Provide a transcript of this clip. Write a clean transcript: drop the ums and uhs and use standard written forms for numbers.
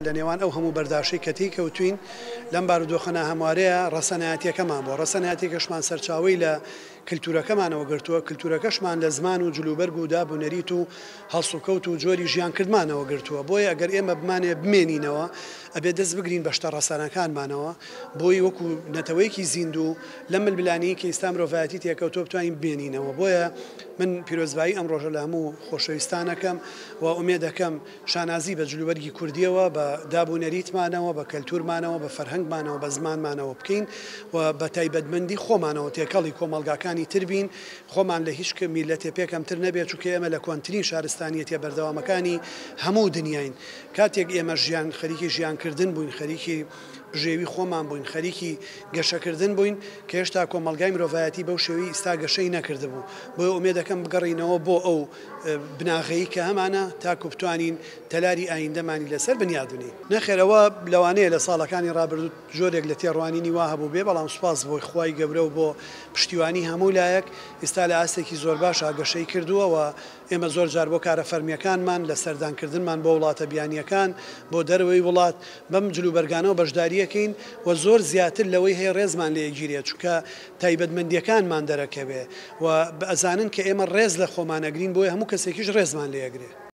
لە نێوان ئەو هەموو بەرداشتەی کە تێکەوتوین لەم بارودۆخانە هەموارەیە ڕەسەنایەتیەکەمان بۆ ڕەسەنایەتێکەشمان سەرچاوەی لە کللتورەکەمانەوە گرتووە کللتورەکەشمان لە زمان و جلوبەرگ و دابوونەریت و هەڵسوکەوت و جۆری ژیانکردمانەوە گرتووە بۆیە ئەگەر ئێمە بمانێ بمێنینەوە ئەبێ دەست بگرین بە شتە ڕەسەنەکانمانەوە بۆی وەکو نەتەوەیەکی زیندوو لە ململانی کە ئێستا مرۆڤایەتی تێکەوتووە بتوانین بمێنینەوە بۆیە من پیرۆزبایی ئەم ڕۆژە لە هەموو خۆشەویستانەکەم و ئومێد دەکەم شانازی بە جلوبەرگی کوردیەوە بە دابوونەریتمانەوە بە کەلتورمانەوە بە فەرهەنگمانەوە بە زمانمانەوە بکەین و بە تایبەتمەندی خۆمانەوە تێکەڵی کۆمەڵگاکانی تربین خۆمان لە هیچ میلەتێ پێکەمتر نەبێت چونکە ئێمە لە کۆنترین شارستانیەتە بەردەوامەکانی هەموو دنیاین کاتێک ئێمە ژیان خەریکی ژیانکردن بووین خەریکی ژێوی خۆمان بووین خەریکی گەشەکردن بووین کە هێشتا کۆمەلگای مرۆڤایەتی بەو شێوەی ئستا گەشەی نەکردبوو بۆ ئومێد دەکەم بگەڕینەوە بۆ ئەو بناغەیی کە هەمانە تاکو بتوانین تەلاری ئایندەمانی لەسەر بنیادبنین نەخێرەوە لەوانەیە لە ساڵەکانی ڕابردوو جۆرێک لە تێڕوانینی وا هەبوو بێ بەڵام سوپاس بۆی خوای گەورە و بۆ پشتیوانی هەموو لایەک ئێستا لە ئاستێکی زۆر باش ئاگەشەی کردووەوە ئێمە زۆر جار بۆ کارە فەرمیەکانمان لە سەردانکردنمان بۆ وڵاتە بیانیەکان بۆ دەروەوەی وڵات بەم جلوبەرگانەوە بەشداریەکەین و زۆر زیاتر لەوەی هەیە ڕێزمان لە یەکگیرێت چونکە تایبەتمەندیەکانمان دەرەکەوێ و ئەزانن کە ئێمە ڕێز لە خۆمانەگرین بۆیە هەموو کەسێکیش ڕێزمان لە یەگرێ.